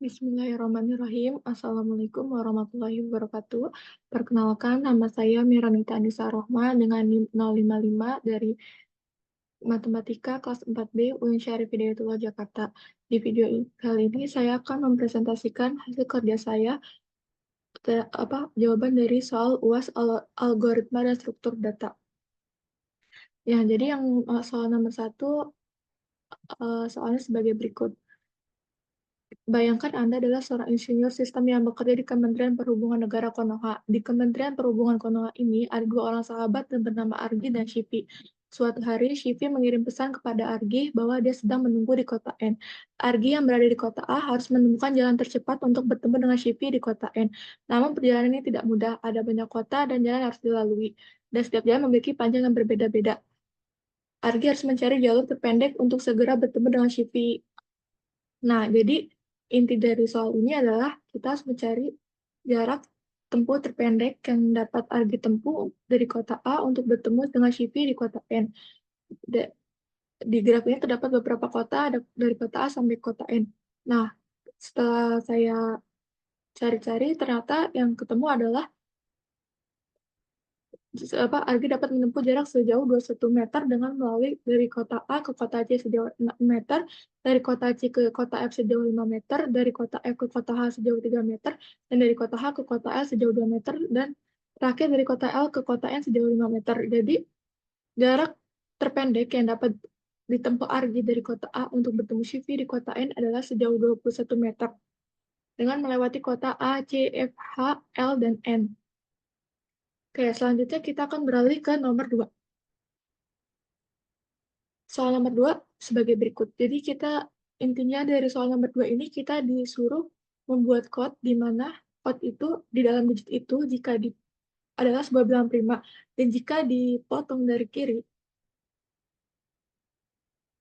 Bismillahirrahmanirrahim. Assalamualaikum warahmatullahi wabarakatuh. Perkenalkan, nama saya Miranita Anissa Rohma dengan NIM 055 dari Matematika kelas 4B UIN Syarif Hidayatullah Jakarta. Di video kali ini saya akan mempresentasikan hasil kerja saya, jawaban dari soal UAS algoritma dan struktur data. Ya, jadi yang soal nomor 1 soalnya sebagai berikut. Bayangkan Anda adalah seorang insinyur sistem yang bekerja di Kementerian Perhubungan Negara Konoha. Di Kementerian Perhubungan Konoha ini ada dua orang sahabat yang bernama Argi dan Shivi. Suatu hari, Shivi mengirim pesan kepada Argi bahwa dia sedang menunggu di kota N. Argi yang berada di kota A harus menemukan jalan tercepat untuk bertemu dengan Shivi di kota N. Namun perjalanan ini tidak mudah, ada banyak kota dan jalan yang harus dilalui. Dan setiap jalan memiliki panjang yang berbeda-beda. Argi harus mencari jalur terpendek untuk segera bertemu dengan Shivi. Nah, jadi inti dari soal ini adalah kita harus mencari jarak tempuh terpendek yang dapat Argi tempuh dari kota A untuk bertemu dengan Shivi di kota N. Di graf ini terdapat beberapa kota dari kota A sampai kota N. Nah, setelah saya cari-cari, ternyata yang ketemu adalah Argi dapat menempuh jarak sejauh 21 meter dengan melalui dari kota A ke kota C sejauh 6 meter, dari kota C ke kota F sejauh 5 meter, dari kota F ke kota H sejauh 3 meter, dan dari kota H ke kota L sejauh 2 meter, dan terakhir dari kota L ke kota N sejauh 5 meter. Jadi, jarak terpendek yang dapat ditempuh Argi dari kota A untuk bertemu Shivi di kota N adalah sejauh 21 meter, dengan melewati kota A, C, F, H, L, dan N. Oke, selanjutnya kita akan beralih ke nomor 2. Soal nomor 2 sebagai berikut. Jadi intinya dari soal nomor 2 ini kita disuruh membuat code di mana code itu di dalam digit itu adalah sebuah bilangan prima, dan jika dipotong dari kiri,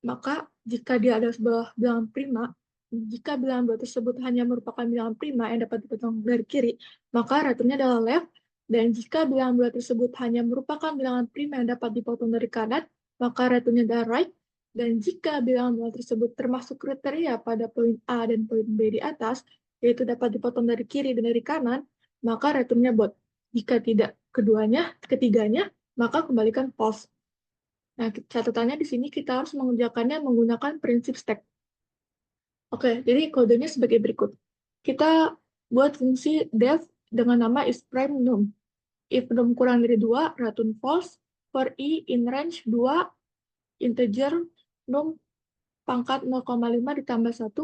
maka jika dia adalah sebuah bilangan prima, jika bilangan 2 tersebut hanya merupakan bilangan prima yang dapat dipotong dari kiri, maka return-nya adalah left, dan jika bilangan 2 tersebut hanya merupakan bilangan prima yang dapat dipotong dari kanan, maka return-nya adalah right, dan jika bilangan 2 tersebut termasuk kriteria pada poin A dan poin B di atas, yaitu dapat dipotong dari kiri dan dari kanan, maka return-nya both. Jika tidak ketiganya, maka kembalikan false. Nah, catatannya di sini kita harus mengerjakannya menggunakan prinsip stack. Oke, jadi kodenya sebagai berikut. Kita buat fungsi def dengan nama isPrime_num. If num kurang dari 2, return false. For i in range 2, integer num pangkat 0,5 ditambah 1,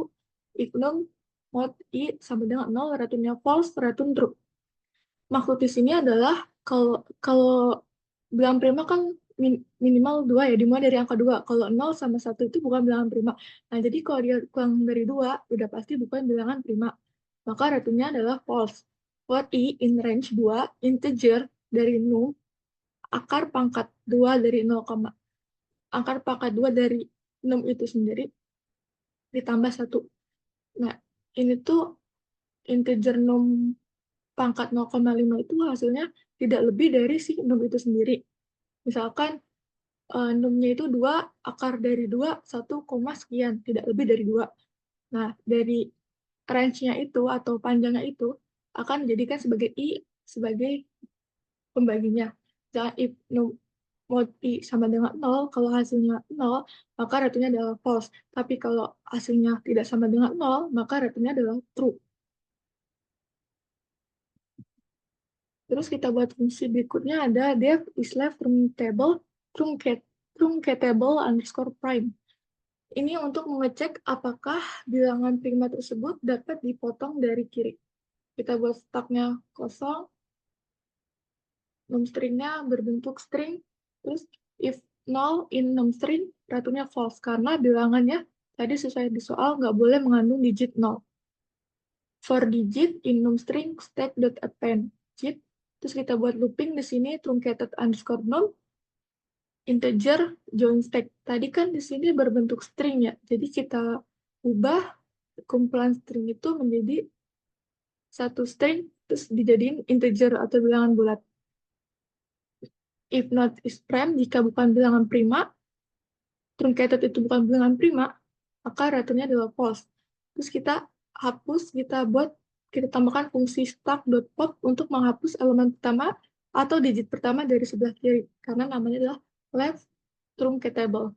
if num mod i sama dengan 0, returnnya false, return true. Maksud di sini adalah kalau bilangan prima kan minimal 2 ya, dimulai dari angka 2. Kalau 0 sama 1 itu bukan bilangan prima. Nah, jadi kalau dia kurang dari 2, udah pasti bukan bilangan prima. Maka returnnya adalah false. For i in range 2, integer dari num, akar pangkat 2 dari 0, akar pangkat 2 dari num itu sendiri, ditambah 1. Nah, ini tuh integer num pangkat 0,5 itu hasilnya tidak lebih dari si num itu sendiri. Misalkan num-nya itu 2, akar dari 2, 1, sekian, tidak lebih dari 2. Nah, dari range-nya itu atau panjangnya itu akan dijadikan sebagai i sebagai pembaginya. Jangan if num mod i sama dengan 0, kalau hasilnya 0, maka return-nya adalah false. Tapi kalau hasilnya tidak sama dengan 0, maka return-nya adalah true. Terus kita buat fungsi berikutnya ada def isLeft truncatable underscore prime. Ini untuk mengecek apakah bilangan prima tersebut dapat dipotong dari kiri. Kita buat stacknya kosong, num string-nya berbentuk string, terus if null in num string, returnnya false, karena bilangannya tadi sesuai di soal nggak boleh mengandung digit 0. For digit in num string stack.append digit, terus kita buat looping di sini truncated underscore num, integer join stack. Tadi kan di sini berbentuk string ya, jadi kita ubah kumpulan string itu menjadi satu string terus dijadiin integer atau bilangan bulat. If not is prime, jika bukan bilangan prima, truncated itu bukan bilangan prima, maka returnnya adalah false. Terus kita hapus, kita tambahkan fungsi stack.pop untuk menghapus elemen pertama atau digit pertama dari sebelah kiri, karena namanya adalah left truncatable.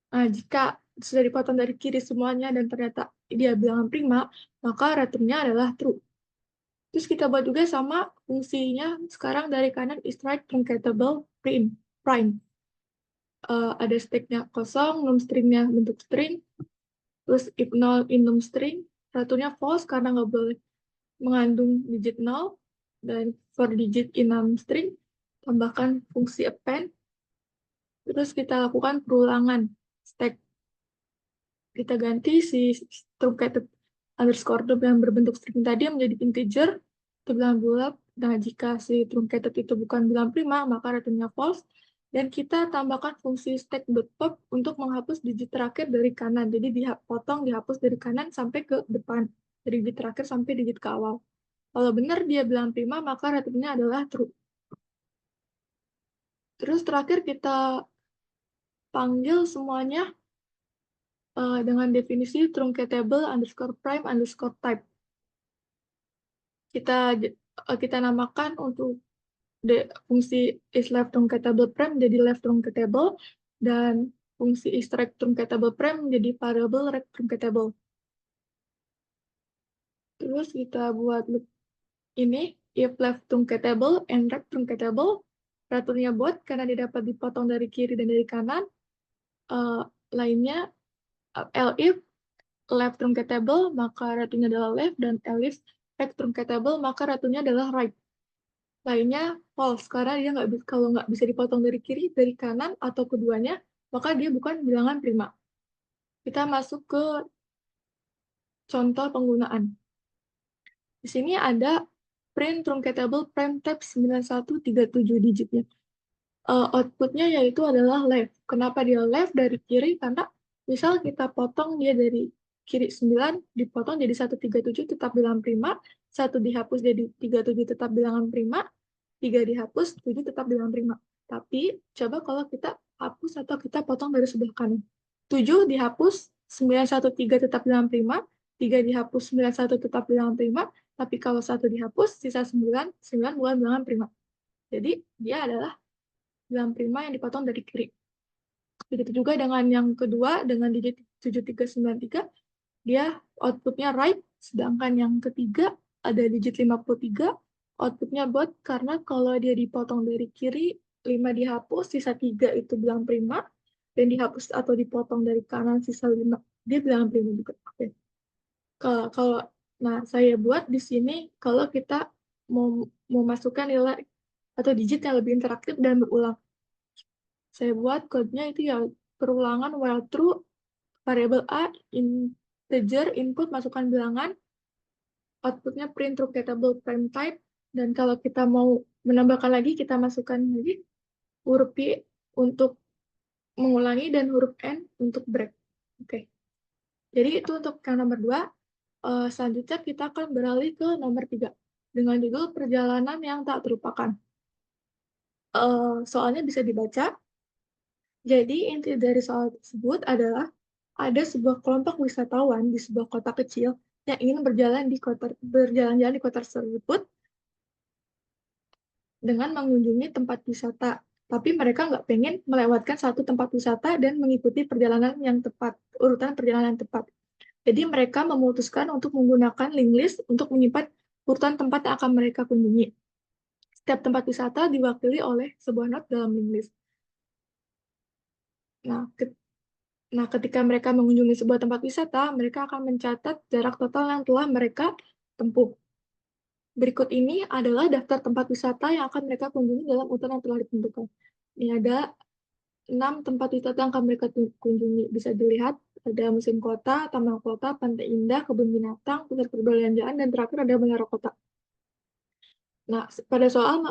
Nah, jika sudah dipotong dari kiri semuanya dan ternyata dia bilangan prima, maka returnnya adalah true. Terus kita buat juga sama fungsinya sekarang dari kanan is right truncatable prime. Ada stacknya kosong, num stringnya bentuk string, terus if null in num string, returnnya false karena nggak boleh mengandung digit 0, dan for digit in num string, tambahkan fungsi append, terus kita lakukan perulangan stack. Kita ganti si truncated underscore dom yang berbentuk string tadi menjadi integer, itu bilangan bulat. Nah, jika si truncated itu bukan bilangan prima, maka returnnya false. Dan kita tambahkan fungsi stack.pop untuk menghapus digit terakhir dari kanan. Jadi dihapus dari kanan sampai ke depan. Dari digit terakhir sampai digit ke awal. Kalau benar dia bilangan prima, maka returnnya adalah true. Terus terakhir kita panggil semuanya dengan definisi truncatable underscore prime underscore type. Kita namakan untuk fungsi is left truncatable prime jadi left truncatable, dan fungsi is right truncatable prime menjadi variable right truncatable. Terus kita buat loop ini, if left truncatable and right truncatable, returnnya bot karena dia dapat dipotong dari kiri dan dari kanan. Lainnya, elif left truncatable, maka returnnya adalah left, dan elif right truncatable, maka returnnya adalah right. Lainnya false, karena dia kalau nggak bisa dipotong dari kiri, dari kanan, atau keduanya, maka dia bukan bilangan prima. Kita masuk ke contoh penggunaan. Di sini ada print truncatable prime type 9137 digitnya. Outputnya yaitu adalah left. Kenapa dia left dari kiri? Karena misal kita potong dia dari kiri 9, dipotong jadi 137 tetap bilangan prima, 1 dihapus jadi 37 tetap bilangan prima, 3 dihapus, 7 tetap bilangan prima. Tapi coba kalau kita hapus atau kita potong dari sebelah kanan. 7 dihapus, 913 tetap bilangan prima, 3 dihapus, 91 tetap bilangan prima, tapi kalau 1 dihapus, sisa 9, 9 bukan bilangan prima. Jadi dia adalah bilangan prima yang dipotong dari kiri. Begitu juga dengan yang kedua, dengan digit 7393, dia outputnya right, sedangkan yang ketiga ada digit 53, outputnya bot, karena kalau dia dipotong dari kiri, 5 dihapus, sisa 3 itu bilangan prima, dan dihapus atau dipotong dari kanan, sisa 5, dia bilangan prima juga. Oke. Nah, saya buat di sini kalau kita mau masukkan nilai atau digit yang lebih interaktif dan berulang. Saya buat kodenya itu ya perulangan while true, variable A, integer, input, masukkan bilangan, outputnya print truncatable prime type, dan kalau kita mau menambahkan lagi, kita masukkan lagi huruf P untuk mengulangi dan huruf N untuk break. Oke. Jadi itu untuk yang nomor 2. Selanjutnya kita akan beralih ke nomor 3 dengan judul perjalanan yang tak terlupakan. Soalnya bisa dibaca. Jadi inti dari soal tersebut adalah ada sebuah kelompok wisatawan di sebuah kota kecil yang ingin berjalan-jalan di kota tersebut dengan mengunjungi tempat wisata. Tapi mereka nggak pengen melewatkan satu tempat wisata dan mengikuti perjalanan yang tepat, urutan perjalanan yang tepat. Jadi mereka memutuskan untuk menggunakan link list untuk menyimpan urutan tempat yang akan mereka kunjungi. Setiap tempat wisata diwakili oleh sebuah not dalam link list. Nah, ketika mereka mengunjungi sebuah tempat wisata, mereka akan mencatat jarak total yang telah mereka tempuh. Berikut ini adalah daftar tempat wisata yang akan mereka kunjungi dalam urutan yang telah ditentukan. Ini ada 6 tempat wisata yang akan mereka kunjungi. Bisa dilihat, ada museum kota, taman kota, pantai indah, kebun binatang, pusat perbelanjaan, dan terakhir ada menara kota. Nah, pada soal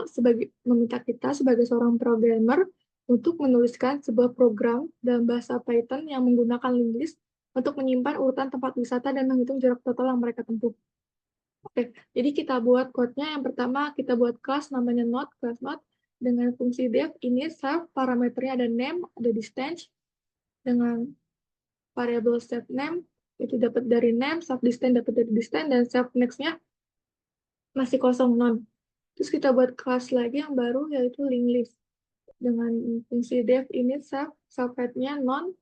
meminta kita sebagai seorang programmer untuk menuliskan sebuah program dalam bahasa Python yang menggunakan link list untuk menyimpan urutan tempat wisata dan menghitung jarak total yang mereka tempuh. Oke, jadi kita buat code-nya. Yang pertama, kita buat kelas namanya node, kelas node, dengan fungsi def, init, self, parameternya ada name, ada distance, dengan variable set name, Itu dapat dari name, self distance dapat dari distance, dan self next-nya masih kosong non. Terus kita buat kelas lagi yang baru yaitu linked list dengan fungsi def ini self, self head-nya non,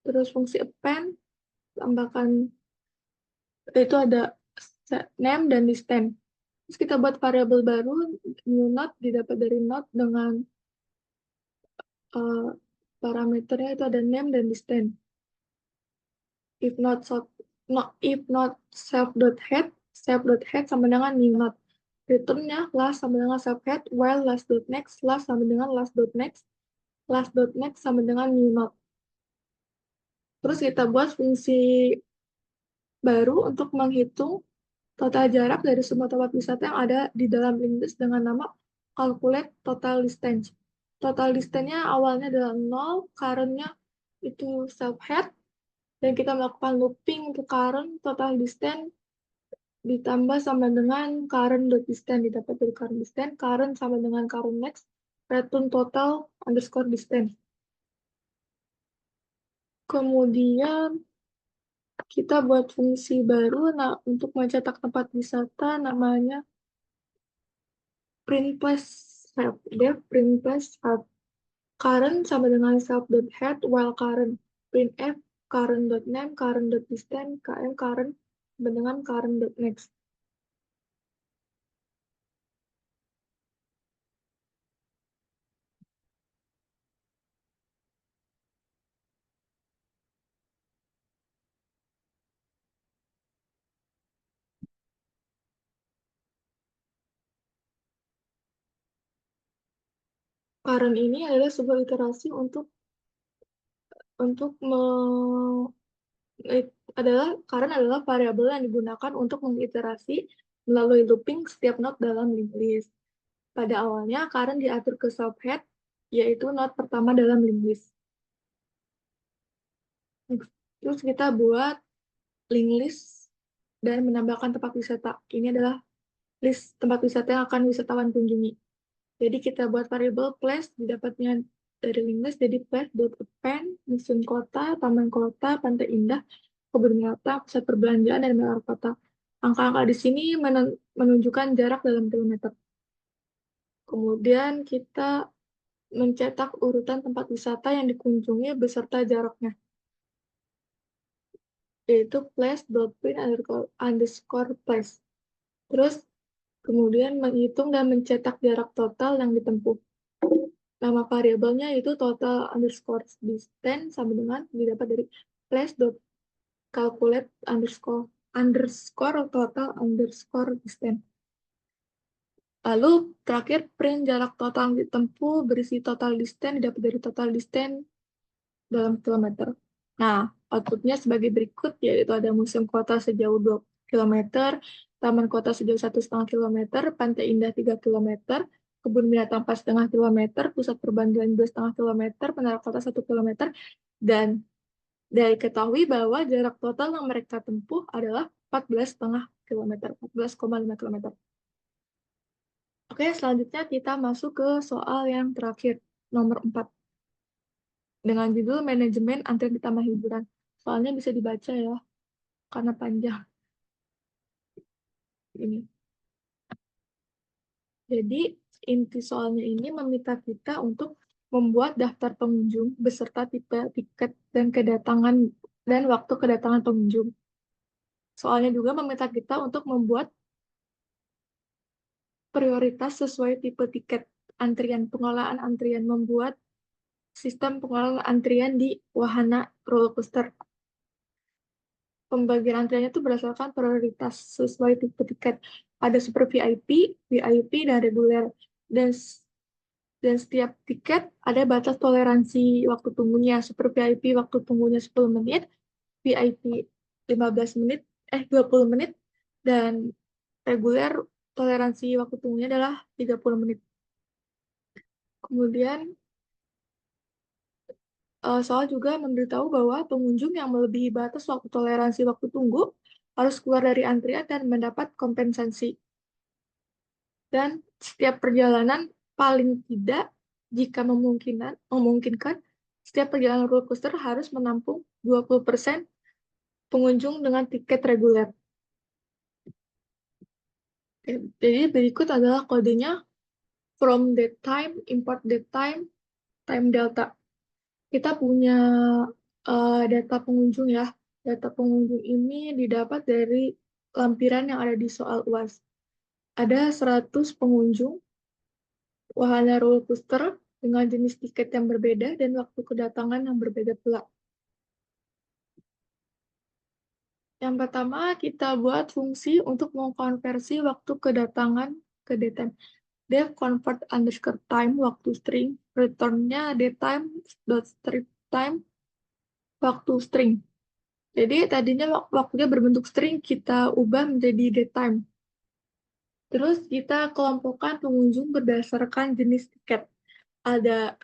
terus fungsi append tambahkan itu ada name dan distance. Terus kita buat variabel baru new node didapat dari node dengan uh, parameternya itu ada name dan distance. If not self dot head sama dengan new node. Returnnya last sama dengan self head, while last dot next sama dengan last dot next sama dengan new node. Terus kita buat fungsi baru untuk menghitung total jarak dari semua tempat wisata yang ada di dalam linked list dengan nama calculate total distance. Total distance-nya awalnya adalah 0, current-nya itu self head, dan kita melakukan looping untuk current total distance ditambah sama dengan current dot distance didapat dari current sama dengan current next return total underscore distance. Kemudian kita buat fungsi baru untuk mencetak tempat wisata namanya print place help. Dia print place help. Current sama dengan self dot head while current print f current dot name current dot distance km current sama dengan current dot next. Current ini adalah sebuah iterasi untuk current adalah variabel yang digunakan untuk mengiterasi melalui looping setiap node dalam linked list. Pada awalnya, current diatur ke subhead, yaitu node pertama dalam linked list. Terus kita buat linked list dan menambahkan tempat wisata. Ini adalah list tempat wisata yang akan wisatawan kunjungi. Jadi kita buat variabel place, didapatnya dari linked list, jadi place.append, museum kota, taman kota, pantai indah, kebun binatang, pusat perbelanjaan, dan menara kota. Angka-angka di sini menunjukkan jarak dalam kilometer. Kemudian kita mencetak urutan tempat wisata yang dikunjungi beserta jaraknya, yaitu place.print underscore place. Terus kemudian menghitung dan mencetak jarak total yang ditempuh. Nama variabelnya itu total underscore distance sama dengan didapat dari place.calculate underscore total underscore distance. Lalu terakhir print jarak total yang ditempuh berisi total distance didapat dari total distance dalam kilometer. Nah, outputnya sebagai berikut, yaitu ada museum kota sejauh 2 kilometer, taman kota sejauh 1,5 kilometer, pantai indah 3 kilometer, kebun binatang 4,5 kilometer, pusat perbelanjaan 2,5 kilometer, menara kota 1 kilometer, dan diketahui bahwa jarak total yang mereka tempuh adalah 14,5 kilometer, 14,5 kilometer. Oke, selanjutnya kita masuk ke soal yang terakhir, nomor 4. Dengan judul manajemen antrian di taman hiburan. Soalnya bisa dibaca ya, karena panjang. Ini. Jadi, inti soalnya ini meminta kita untuk membuat daftar pengunjung beserta tipe tiket dan kedatangan dan waktu kedatangan pengunjung. Soalnya juga meminta kita untuk membuat prioritas sesuai tipe tiket antrian, pengelolaan antrian, membuat sistem pengelolaan antrian di wahana roller coaster. Pembagian antriannya itu berdasarkan prioritas sesuai tipe tiket. Ada super VIP, dan reguler. Dan setiap tiket ada batas toleransi waktu tunggunya. Super VIP waktu tunggunya 10 menit, VIP 15 menit, 20 menit, dan reguler toleransi waktu tunggunya adalah 30 menit. Kemudian soal juga memberitahu bahwa pengunjung yang melebihi batas waktu toleransi waktu tunggu harus keluar dari antrian dan mendapat kompensasi. Dan setiap perjalanan paling tidak jika memungkinkan setiap perjalanan roller coaster harus menampung 20% pengunjung dengan tiket reguler. Jadi berikut adalah kodenya from that time, import that time, time delta. Kita punya data pengunjung ya. Data pengunjung ini didapat dari lampiran yang ada di soal UAS. Ada 100 pengunjung wahana roller coaster dengan jenis tiket yang berbeda dan waktu kedatangan yang berbeda pula. Yang pertama, kita buat fungsi untuk mengkonversi waktu kedatangan ke datetime. Def convert underscore time waktu string, return-nya datetime dot strip time waktu string. Jadi tadinya waktunya berbentuk string, kita ubah menjadi datetime. Terus kita kelompokkan pengunjung berdasarkan jenis tiket. Ada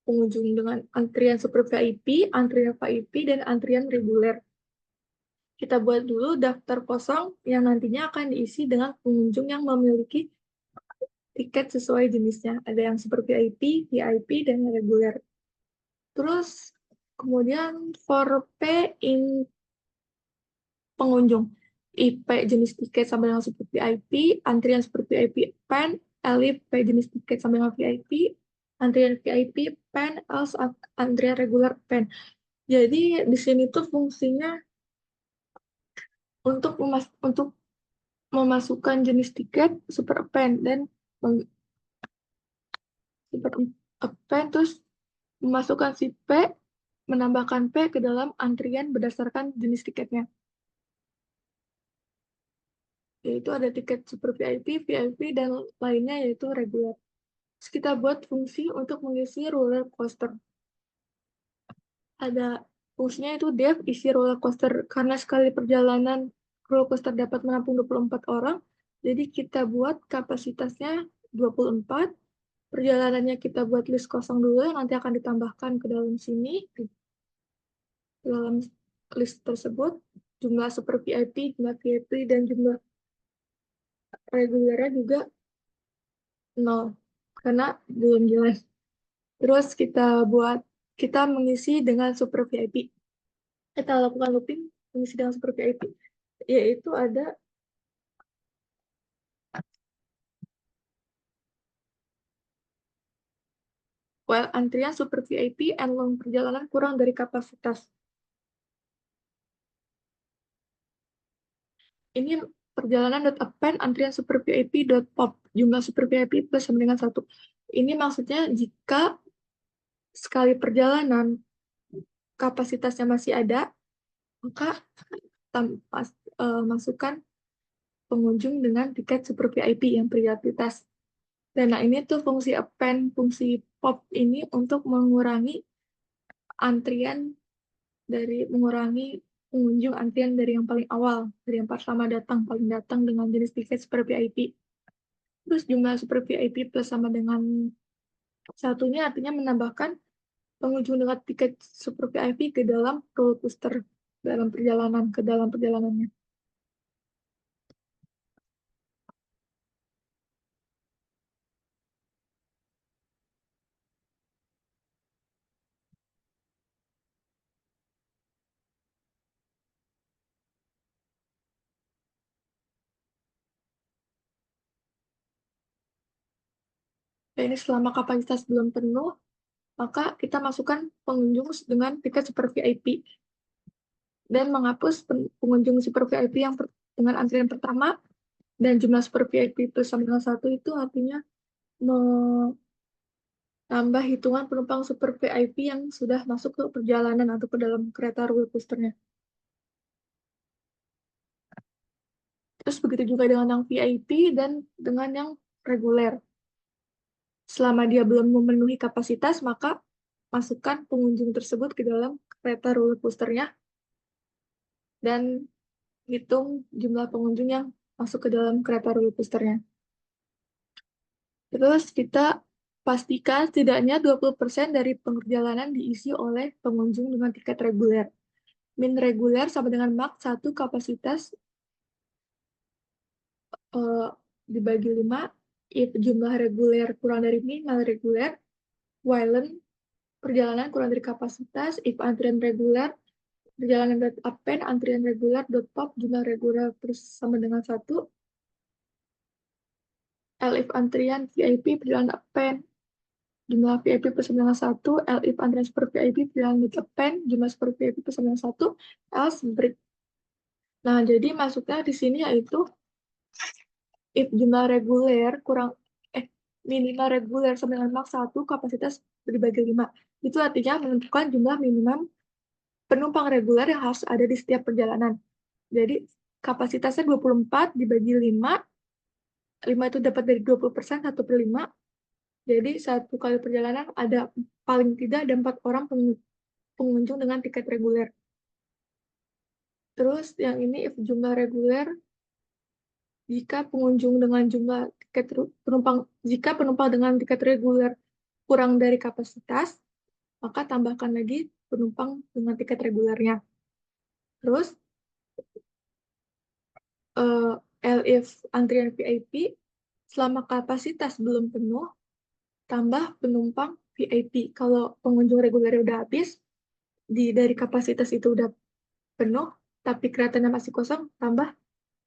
pengunjung dengan antrian super VIP, antrian VIP, dan antrian reguler. Kita buat dulu daftar kosong yang nantinya akan diisi dengan pengunjung yang memiliki tiket sesuai jenisnya. Ada yang super VIP, VIP, dan reguler. Terus kemudian for P in pengunjung. IP jenis tiket sama dengan super VIP, antrian super VIP pen, elip P jenis tiket sama dengan VIP, antrian VIP pen, else antrian reguler pen. Jadi di sini tuh fungsinya untuk memasukkan jenis tiket super pen dan super pen terus memasukkan si P, menambahkan P ke dalam antrian berdasarkan jenis tiketnya. Yaitu ada tiket super VIP, VIP, dan lainnya yaitu reguler. Terus kita buat fungsi untuk mengisi roller coaster. Ada fungsinya itu def isi roller coaster. Karena sekali perjalanan roller coaster dapat menampung 24 orang, jadi kita buat kapasitasnya 24. Perjalanannya kita buat list kosong dulu yang nanti akan ditambahkan ke dalam sini, di dalam list tersebut. Jumlah super VIP, jumlah VIP, dan jumlah regulernya juga 0, karena belum jelas. Terus kita mengisi dengan super VIP. Kita lakukan looping mengisi dengan super VIP, yaitu ada antrian super VIP and long perjalanan kurang dari kapasitas. Ini perjalanan.append antrian super VIP.pop, jumlah super VIP plus sama dengan 1. Ini maksudnya jika sekali perjalanan kapasitasnya masih ada, maka masukkan pengunjung dengan tiket super VIP yang prioritas. Dan nah ini tuh fungsi append, fungsi pop ini untuk mengurangi pengunjung antrian dari yang paling awal, dari yang pertama datang, paling datang dengan jenis tiket super VIP. Terus jumlah super VIP plus sama dengan 1-nya artinya menambahkan pengunjung dengan tiket super VIP ke dalam roller coaster ke dalam perjalanannya. Dan ini selama kapasitas belum penuh, maka kita masukkan pengunjung dengan tiket super VIP dan menghapus pengunjung super VIP yang dengan antrian pertama, dan jumlah super VIP plus sama dengan 1 itu artinya menambah hitungan penumpang super VIP yang sudah masuk ke perjalanan atau ke dalam kereta roller coaster-nya. Terus begitu juga dengan yang VIP dan dengan yang reguler. Selama dia belum memenuhi kapasitas, maka masukkan pengunjung tersebut ke dalam kereta roller coaster-nya dan hitung jumlah pengunjung yang masuk ke dalam kereta roller coaster-nya. Terus kita pastikan setidaknya 20% dari perjalanan diisi oleh pengunjung dengan tiket reguler. Min reguler sama dengan max 1 kapasitas dibagi 5, if jumlah reguler kurang dari min reguler, while perjalanan kurang dari kapasitas, if antrian reguler perjalanan dot append, antrian reguler dot top, jumlah reguler terus sama dengan 1. Elif antrian VIP perjalanan append, jumlah VIP bersama dengan 1. Elif antrian super VIP perjalanan dot append, jumlah super VIP bersama dengan 1. Else break. Nah, jadi masuknya di sini yaitu if jumlah reguler kurang minimal reguler sama dengan max 1, kapasitas dibagi 5. Itu artinya menentukan jumlah minimum penumpang reguler yang harus ada di setiap perjalanan. Jadi kapasitasnya 24 dibagi 5, 5 itu dapat dari 20%, 1/5. Jadi satu kali perjalanan ada paling tidak ada 4 orang pengunjung dengan tiket reguler. Terus yang ini if jumlah reguler jika pengunjung dengan jumlah tiket jika penumpang dengan tiket reguler kurang dari kapasitas, maka tambahkan lagi penumpang dengan tiket regulernya. Terus if antrian VIP selama kapasitas belum penuh, tambah penumpang VIP. Kalau pengunjung regulernya udah habis, dari kapasitas itu udah penuh, tapi keretanya masih kosong, tambah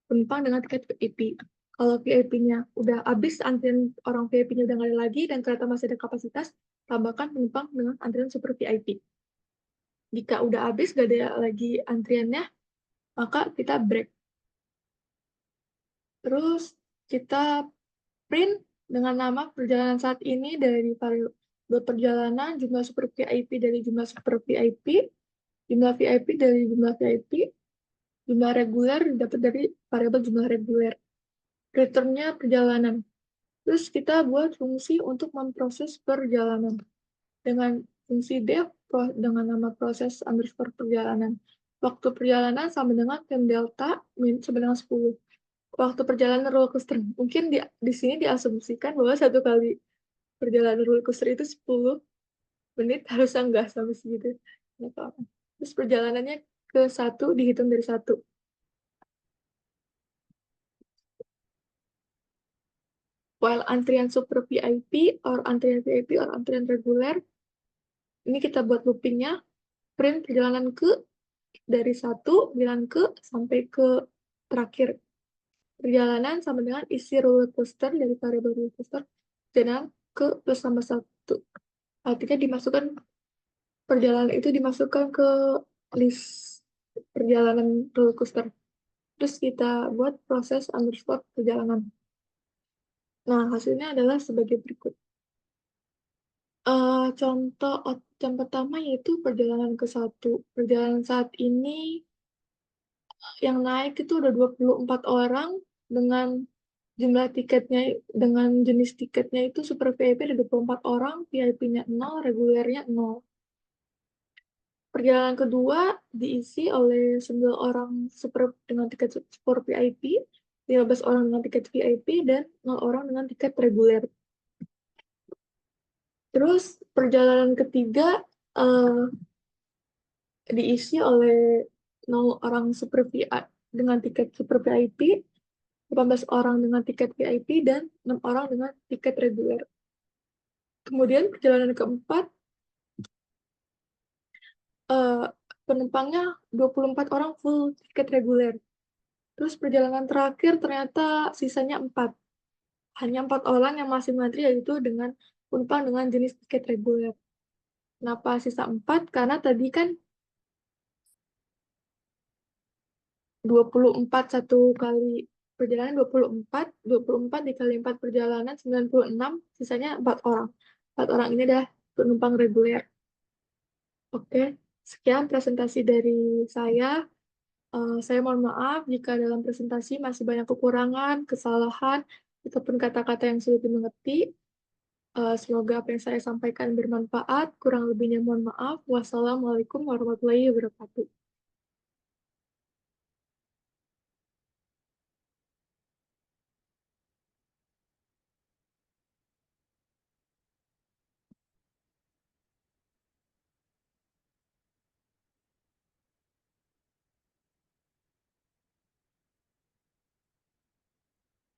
penumpang dengan tiket VIP. Kalau VIP-nya udah habis, antrian orang VIP-nya udah nggak ada lagi, dan kereta masih ada kapasitas, tambahkan penumpang dengan antrian super VIP. Jika udah habis, nggak ada lagi antriannya, maka kita break. Terus kita print dengan nama perjalanan saat ini dari variabel perjalanan, jumlah super VIP dari jumlah super VIP, jumlah VIP dari jumlah VIP, jumlah reguler dapat dari variabel jumlah reguler. Returnnya perjalanan. Terus kita buat fungsi untuk memproses perjalanan. Dengan fungsi def dengan nama proses underscore perjalanan. Waktu perjalanan sama dengan time delta sama dengan 10. Waktu perjalanan roller coaster. Mungkin di sini diasumsikan bahwa satu kali perjalanan roller coaster itu 10 menit, harusnya enggak sampai segitu. Terus perjalanannya ke 1 dihitung dari 1. While antrian super VIP or antrian VIP or antrian reguler, ini kita buat loopingnya, print perjalanan ke dari 1, bilang ke, sampai ke terakhir. Perjalanan sama dengan isi roller coaster dari variabel roller coaster, dan ke plus tambah 1. Artinya perjalanan itu dimasukkan ke list perjalanan roller coaster. Terus kita buat proses underscore perjalanan. Nah, hasilnya adalah sebagai berikut. Contoh yang pertama yaitu perjalanan ke 1. Perjalanan saat ini yang naik itu udah 24 orang dengan jumlah tiketnya, dengan jenis tiketnya itu super VIP ada 24 orang, VIP-nya 0, regulernya 0. Perjalanan kedua diisi oleh 9 orang dengan tiket super VIP, 15 orang dengan tiket VIP, dan 0 orang dengan tiket reguler. Terus perjalanan ketiga diisi oleh 0 orang dengan tiket super VIP, 18 orang dengan tiket VIP, dan 6 orang dengan tiket reguler. Kemudian perjalanan keempat, penumpangnya 24 orang full tiket reguler. Terus perjalanan terakhir ternyata sisanya 4. Hanya 4 orang yang masih mengantri, yaitu dengan penumpang dengan jenis tiket reguler. Kenapa sisa 4? Karena tadi kan 24 satu kali perjalanan 24 dikali 4 perjalanan 96, sisanya 4 orang. 4 orang ini adalah penumpang reguler. Oke, sekian presentasi dari saya. Saya mohon maaf jika dalam presentasi masih banyak kekurangan, kesalahan, ataupun kata-kata yang sulit dimengerti. Semoga apa yang saya sampaikan bermanfaat. Kurang lebihnya mohon maaf. Wassalamualaikum warahmatullahi wabarakatuh.